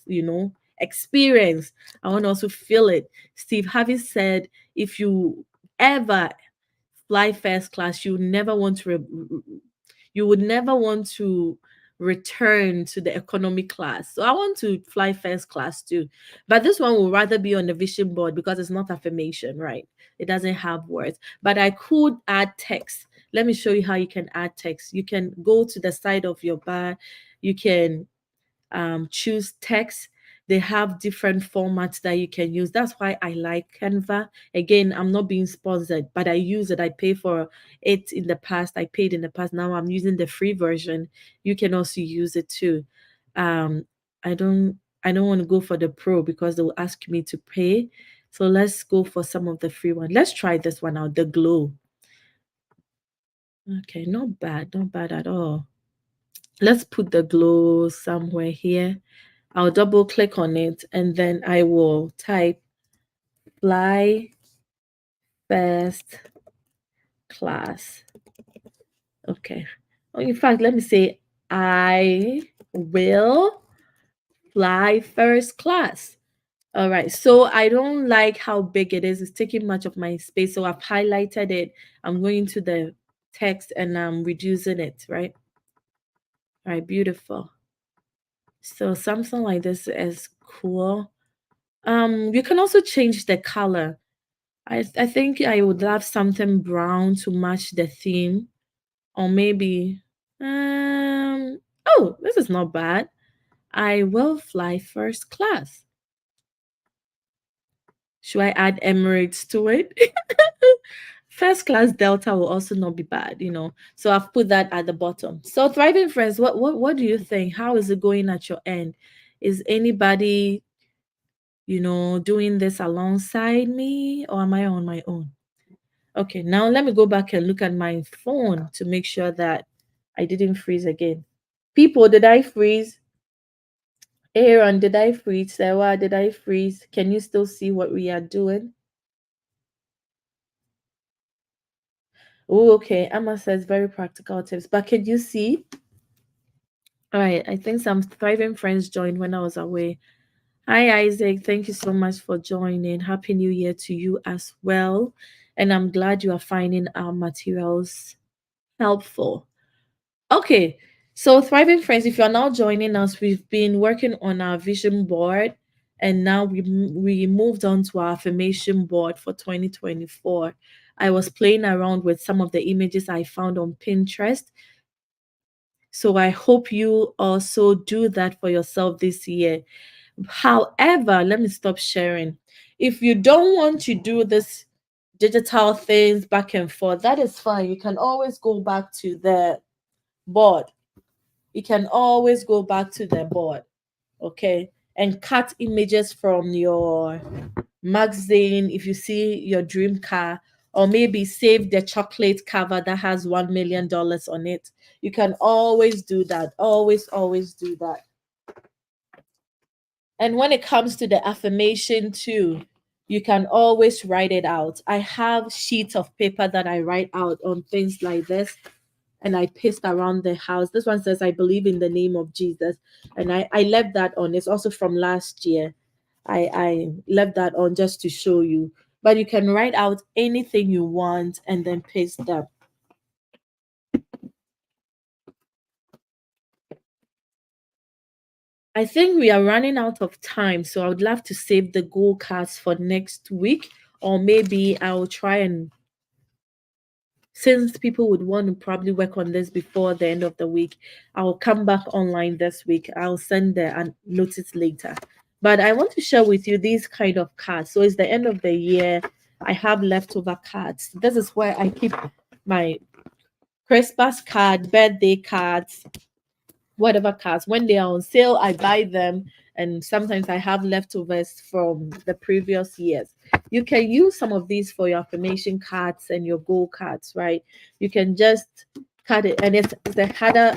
experience. I want to also feel it. Steve Harvey said, if you ever fly first class, you would never want to return to the economy class. So I want to fly first class too. But this one will rather be on the vision board because it's not affirmation, right? It doesn't have words. But I could add text. Let me show you how you can add text. You can go to the side of your bar. You can choose text. They have different formats that you can use. That's why I like Canva. Again, I'm not being sponsored, but I use it. I pay for it in the past. I paid in the past. Now I'm using the free version. You can also use it too. Um, I don't I don't want to go for the pro because they will ask me to pay. So let's go for some of the free one. Let's try this one out, the glow. Okay, not bad at all. Let's put the glow somewhere here. I'll double click on it and then I will type fly first class. Okay. Oh, in fact, let me say I will fly first class. All right. So I don't like how big it is. It's taking much of my space. So I've highlighted it. I'm going to the text and I'm reducing it, right? All right, beautiful. So something like this is cool. You can also change the color. I think I would love something brown to match the theme, or maybe oh, this is not bad. I will fly first class. Should I add Emirates to it? First class Delta will also not be bad. So I've put that at the bottom. So thriving friends, what do you think? How is it going at your end? Is anybody doing this alongside me, or am I on my own? Okay, now let me go back and look at my phone to make sure that I didn't freeze again. People, did I freeze? Aaron, did I freeze? Sarah, did I freeze? Can you still see what we are doing? Oh, okay. Emma says very practical tips, but can you see? All right, I think some thriving friends joined when I was away. Hi, Isaac. Thank you so much for joining. Happy New Year to you as well. And I'm glad you are finding our materials helpful. Okay, so Thriving Friends, if you're now joining us, we've been working on our vision board and now we moved on to our affirmation board for 2024. I was playing around with some of the images I found on Pinterest. So I hope you also do that for yourself this year. However, let me stop sharing. If you don't want to do this digital things back and forth, that is fine. You can always go back to the board. You can always go back to the board, okay, and cut images from your magazine if you see your dream car, or maybe save the chocolate cover that has $1 million on it. You can always do that. Always do that. And when it comes to the affirmation too, you can always write it out. I have sheets of paper that I write out on things like this and I paste around the house. This one says, I believe in the name of Jesus. And I left that on. It's also from last year. I left that on just to show you. But you can write out anything you want and then paste them. I think we are running out of time, so I would love to save the goal cards for next week, or maybe I'll try and since people would want to probably work on this before the end of the week, I'll come back online this week. I'll send the notice later. But I want to share with you these kind of cards. So it's the end of the year. I have leftover cards. This is where I keep my Christmas card, birthday cards, whatever cards. When they are on sale, I buy them. And sometimes I have leftovers from the previous years. You can use some of these for your affirmation cards and your goal cards, right? You can just cut it, and it's the harder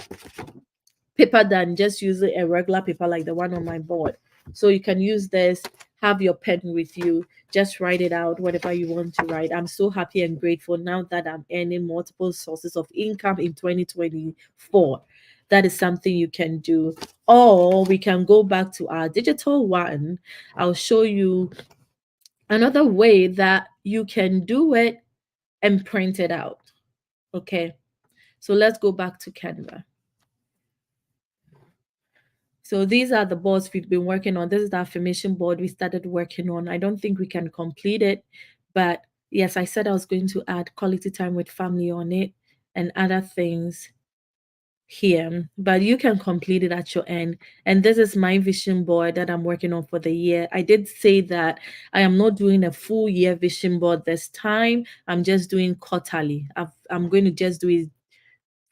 paper than just using a regular paper like the one on my board. So you can use this, have your pen with you, just write it out, whatever you want to write. I'm so happy and grateful now that I'm earning multiple sources of income in 2024. That is something you can do. Or we can go back to our digital one. I'll show you another way that you can do it and print it out. Okay. So let's go back to Canva. So these are the boards we've been working on. This is the affirmation board we started working on. I don't think we can complete it, but yes, I said I was going to add quality time with family on it and other things here, but you can complete it at your end. And this is my vision board that I'm working on for the year. I did say that I am not doing a full year vision board this time. I'm just doing quarterly. I'm going to just do it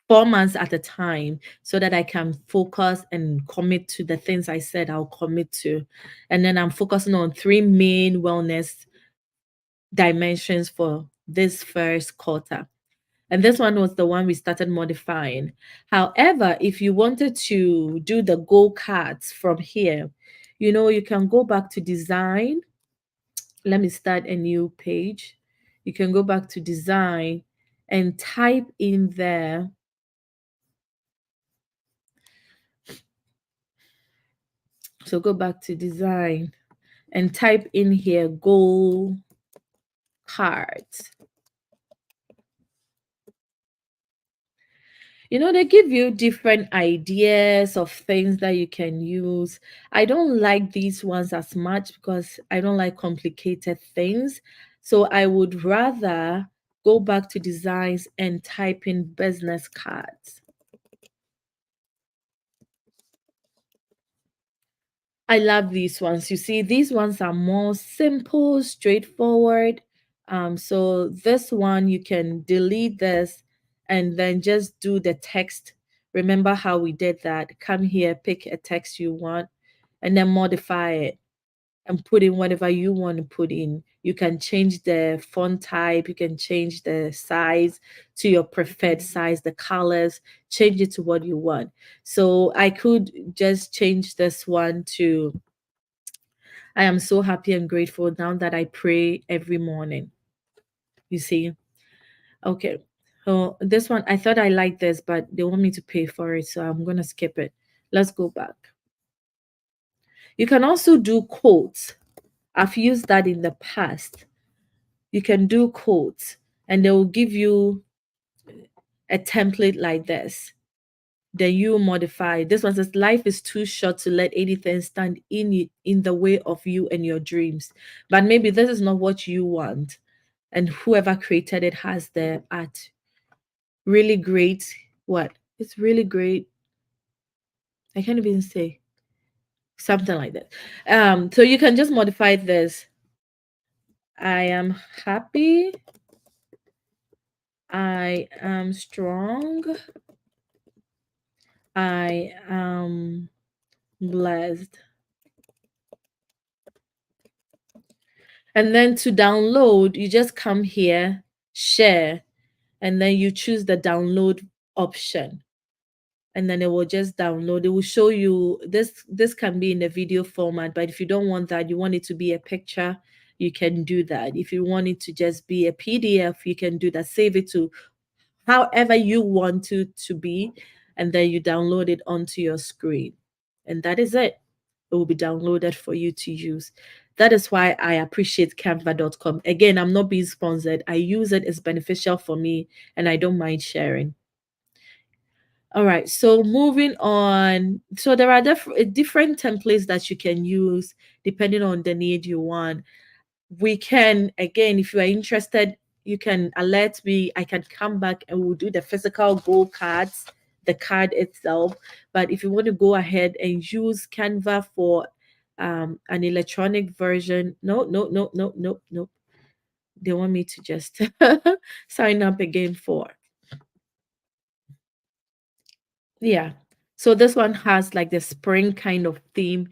4 months at a time so that I can focus and commit to the things I said I'll commit to. And then I'm focusing on 3 main wellness dimensions for this first quarter. And this one was the one we started modifying. However, if you wanted to do the goal cards from here, you can go back to design. Let me start a new page. You can go back to design and type in there. So go back to design and type in here goal cards. They give you different ideas of things that you can use. I don't like these ones as much because I don't like complicated things. So I would rather go back to designs and type in business cards. I love these ones. You see, these ones are more simple, straightforward. So this one, you can delete this and then just do the text. Remember how we did that? Come here, pick a text you want, and then modify it and put in whatever you want to put in. You can change the font type, you can change the size to your preferred size, the colors, change it to what you want. So I could just change this one to I am so happy and grateful now that I pray every morning. You see? Okay. So this one, I thought I liked this, but they want me to pay for it. So I'm going to skip it. Let's go back. You can also do quotes. I've used that in the past. You can do quotes and they will give you a template like this. Then you modify. This one says life is too short to let anything stand in the way of you and your dreams. But maybe this is not what you want. And whoever created it has the art. Really great. What? It's really great. I can't even say something like that. So you can just modify this. I am happy. I am strong. I am blessed. And then to download, you just come here, share, and then you choose the download option. And then it will just download. It will show you this can be in a video format, but if you don't want that, you want it to be a picture, you can do that. If you want it to just be a PDF, you can do that. Save it to however you want to be, and then you download it onto your screen. And that is it. It will be downloaded for you to use. That is why I appreciate canva.com. Again, I'm not being sponsored. I use it, it's beneficial for me, and I don't mind sharing. All right, so moving on. So there are different templates that you can use depending on the need you want. We can, again, if you are interested, you can alert me. I can come back and we'll do the physical goal cards, the card itself. But if you want to go ahead and use Canva for an electronic version, no. They want me to just sign up again for. Yeah. So this one has like the spring kind of theme.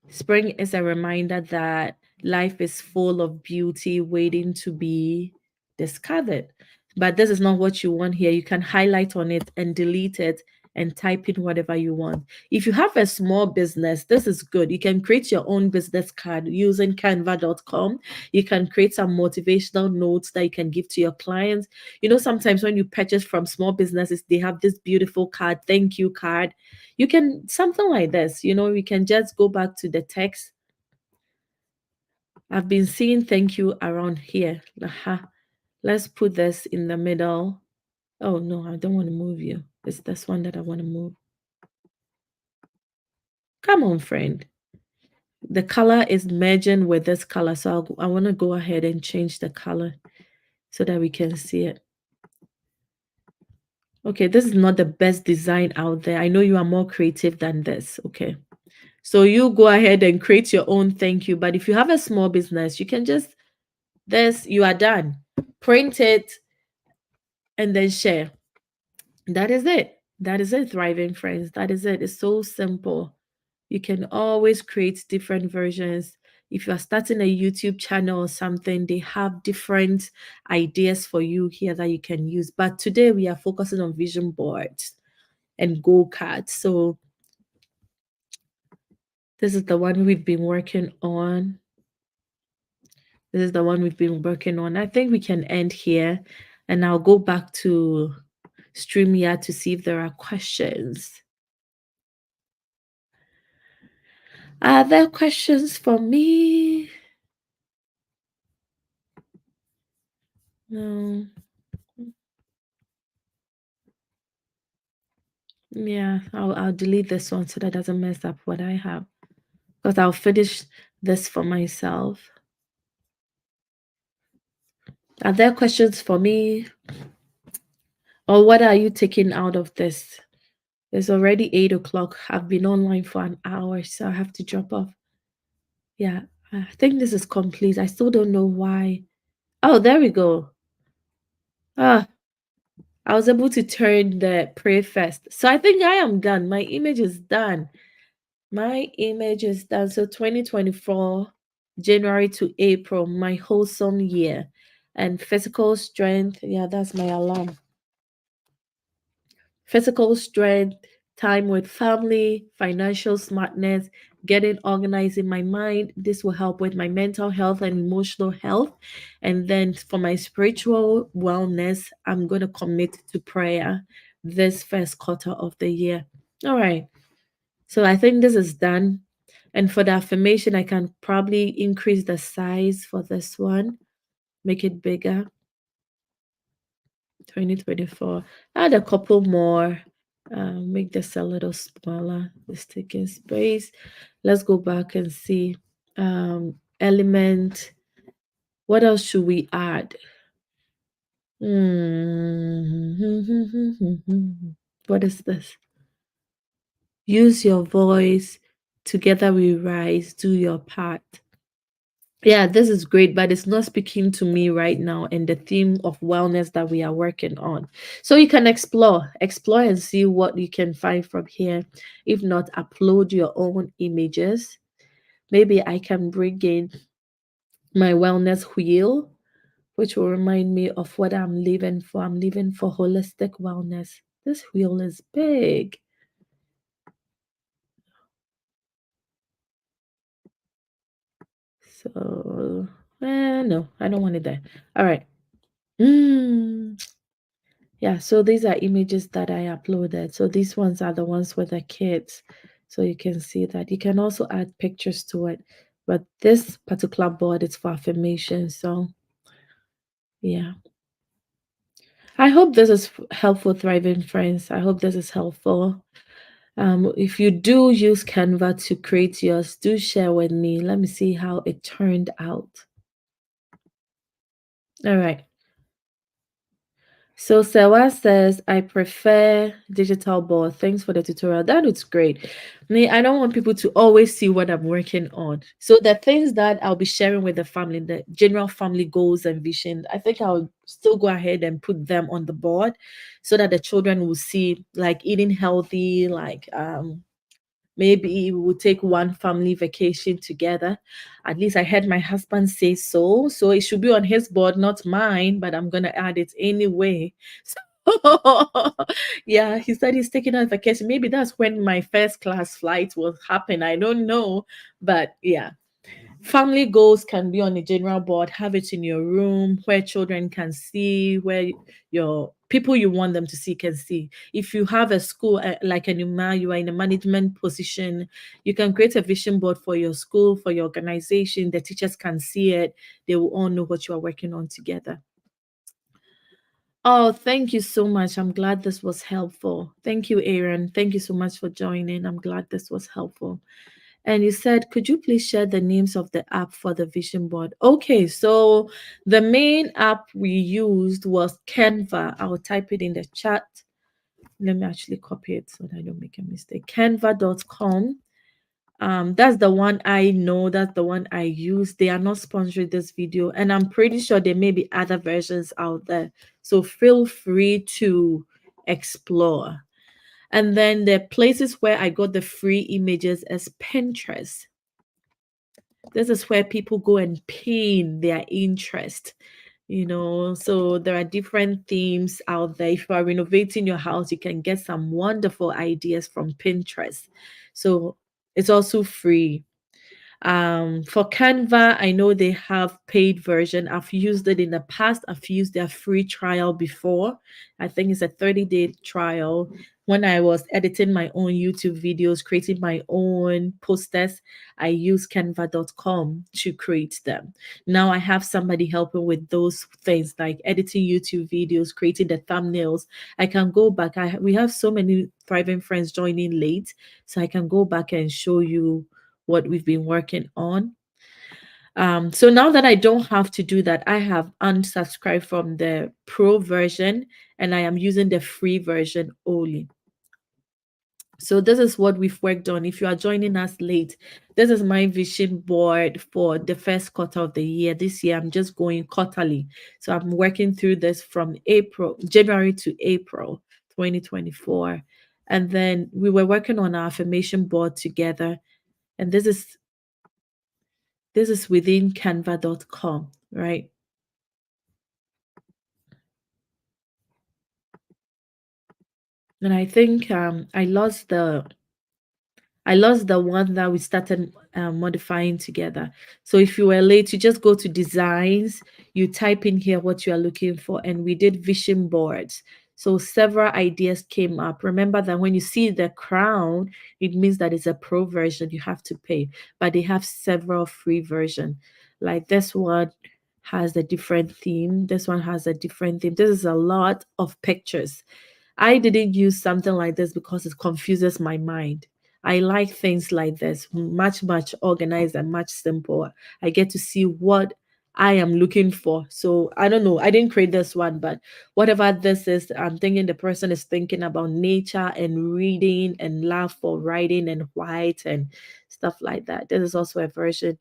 Spring is a reminder that life is full of beauty waiting to be discovered. But this is not what you want here. You can highlight on it and delete it and type in whatever you want. If you have a small business, this is good. You can create your own business card using canva.com. You can create some motivational notes that you can give to your clients. You know, sometimes when you purchase from small businesses, they have this beautiful card, thank you card. You can, something like this, you know, you can just go back to the text. I've been seeing thank you around here. Let's put this in the middle. Oh no, I don't want to move you. It's this one that I want to move. Come on, friend. The color is merging with this color. So I want to go ahead and change the color so that we can see it. Okay, this is not the best design out there. I know you are more creative than this. Okay. So you go ahead and create your own thank you. But if you have a small business, you can just, this, you are done. Print it and then share. That is it. That is it, thriving friends. That is it. It's so simple. You can always create different versions. If you are starting a YouTube channel or something, they have different ideas for you here that you can use. But today we are focusing on vision boards and goal cards. So this is the one we've been working on. This is the one we've been working on. I think we can end here and I'll go back to StreamYard to see if there are questions. Are there questions for me? No. Yeah, I'll delete this one so that doesn't mess up what I have. Because I'll finish this for myself. Are there questions for me? Or what are you taking out of this? It's already 8 o'clock. I've been online for an hour, so I have to drop off. Yeah, I think this is complete. I still don't know why. Oh, there we go. Ah, I was able to turn the pray first. So I think I am done. My image is done. My image is done. So 2024, January to April, my wholesome year. And physical strength, yeah, that's my alarm. Physical strength, time with family, financial smartness, getting organized in my mind. This will help with my mental health and emotional health. And then for my spiritual wellness, I'm going to commit to prayer this first quarter of the year. All right. So I think this is done. And for the affirmation, I can probably increase the size for this one, make it bigger. 2024. Add a couple more. Make this a little smaller. It's taking space. Let's go back and see. Element. What else should we add? What is this? Use your voice. Together we rise. Do your part. Yeah, this is great, but it's not speaking to me right now and the theme of wellness that we are working on. So you can explore and see what you can find from here. If not, upload your own images. Maybe I can bring in my wellness wheel, which will remind me of what I'm living for. I'm living for holistic wellness. This wheel is big. So, no, I don't want it there. All right. Yeah, so these are images that I uploaded. So these ones are the ones with the kids. So you can see that. You can also add pictures to it. But this particular board is for affirmation. So yeah. I hope this is helpful, thriving friends. I hope this is helpful. If you do use Canva to create yours, do share with me. Let me see how it turned out. All right. So Sewa says, I prefer digital board. Thanks for the tutorial. That looks great. Me, I don't want people to always see what I'm working on. So the things that I'll be sharing with the family, the general family goals and vision, I think I'll still go ahead and put them on the board so that the children will see, like eating healthy, like maybe we will take one family vacation together. At least I heard my husband say so. So it should be on his board, not mine, but I'm going to add it anyway. So Yeah, he said he's taking on vacation. Maybe that's when my first class flight will happen. I don't know. But yeah, family goals can be on a general board. Have it in your room where children can see, where your people you want them to see can see. If you have a school like an UMA, you are in a management position, you can create a vision board for your school, for your organization. The teachers can see it. They will all know what you are working on together. Oh, thank you so much. I'm glad this was helpful. Thank you, Aaron. Thank you so much for joining. I'm glad this was helpful. And you said, could you please share the names of the app for the vision board? Okay, so the main app we used was Canva. I'll type it in the chat. Let me actually copy it so that I don't make a mistake. Canva.com. That's the one I know, that's the one I use. They are not sponsoring this video, and I'm pretty sure there may be other versions out there, so feel free to explore. And then the places where I got the free images is Pinterest. This is where people go and pin their interest, so there are different themes out there. If you are renovating your house, you can get some wonderful ideas from Pinterest. So it's also free. For Canva, I know they have paid version. I've used it in the past. I've used their free trial before. I think it's a 30-day trial. When I was editing my own YouTube videos, creating my own posters, I used canva.com to create them. Now I have somebody helping with those things like editing YouTube videos, creating the thumbnails. I can go back. We have so many thriving friends joining late, so I can go back and show you what we've been working on. So now that I don't have to do that, I have unsubscribed from the pro version and I am using the free version only. So this is what we've worked on. If you are joining us late, this is my vision board for the first quarter of the year. This year, I'm just going quarterly. So I'm working through this from January to April 2024. And then we were working on our affirmation board together. And this is within canva.com, right? And I think I lost the one that we started modifying together. So if you were late, you just go to designs, you type in here what you are looking for, and we did vision boards. So several ideas came up. Remember that when you see the crown, it means that it's a pro version, you have to pay, but they have several free versions. Like this one has a different theme. This one has a different theme. This is a lot of pictures. I didn't use something like this because it confuses my mind. I like things like this, much, much organized and much simple. I get to see what I am looking for. So I don't know. I didn't create this one, but whatever this is, I'm thinking the person is thinking about nature and reading and love for writing and white and stuff like that. This is also a version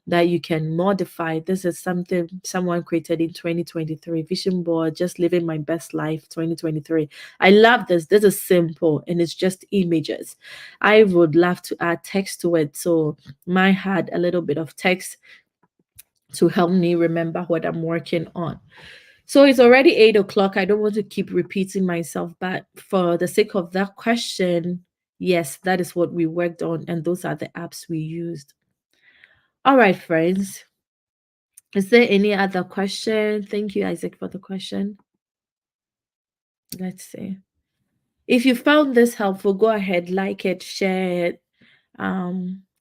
that you can modify. This is something someone created in 2023. Vision board, just living my best life 2023. I love this. This is simple and it's just images. I would love to add text to it. So mine had a little bit of text to help me remember what I'm working on. So it's already 8 o'clock. I don't want to keep repeating myself, but for the sake of that question, yes, that is what we worked on, and those are the apps we used. All right, friends. Is there any other question? Thank you, Isaac, for the question. Let's see. If you found this helpful, go ahead, like it, share it,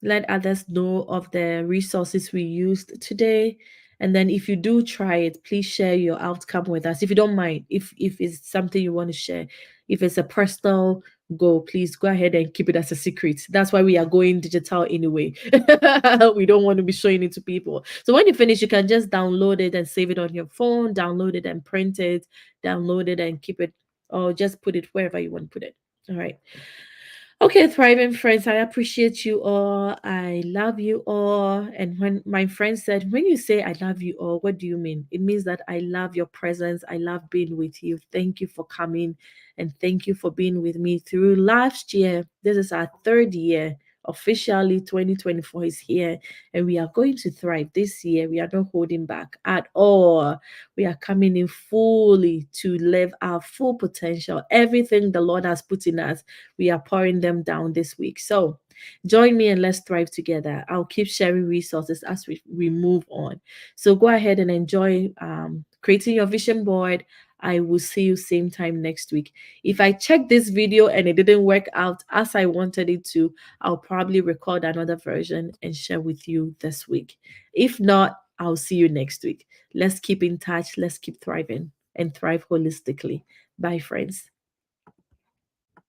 let others know of the resources we used today. And then if you do try it, please share your outcome with us. If you don't mind, if it's something you want to share, if it's a personal goal, please go ahead and keep it as a secret. That's why we are going digital anyway. We don't want to be showing it to people. So when you finish, you can just download it and save it on your phone, download it and print it, download it and keep it, or just put it wherever you want to put it. All right. Okay, thriving friends, I appreciate you all. I love you all. And when my friend said, when you say I love you all, what do you mean? It means that I love your presence. I love being with you. Thank you for coming and thank you for being with me through last year. This is our third year officially 2024 is here, and we are going to thrive this year. We are not holding back at all. We are coming in fully to live our full potential. Everything the Lord has put in us, we are pouring them down this week. So join me and let's thrive together. I'll keep sharing resources as we move on. So go ahead and enjoy creating your vision board. I will see you same time next week. If I check this video and it didn't work out as I wanted it to, I'll probably record another version and share with you this week. If not, I'll see you next week. Let's keep in touch. Let's keep thriving and thrive holistically. Bye, friends.